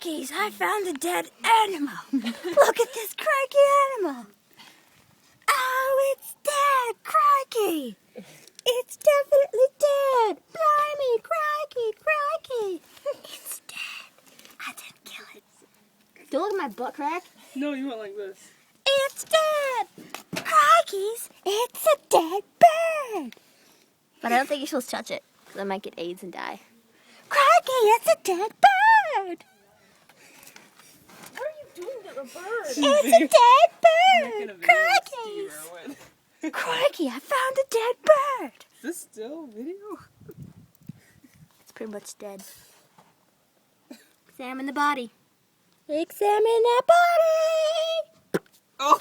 Crikeys, I found a dead animal. Look at this crikey animal. Oh, it's dead. Crikey. It's definitely dead. Blimey, crikey, crikey. It's dead. I didn't kill it. Don't look at my butt crack. No, you went like this. It's dead. Crikeys, it's a dead bird. But I don't think you're supposed to touch it, because I might get AIDS and die. Crikey, it's a dead bird. What are you doing to the bird? It's a dead Making a bird. video with Crikeys. Steve Irwin. Crikey, I found a dead bird. Is this still video? It's pretty much dead. Examine the body. Examine that body. Oh!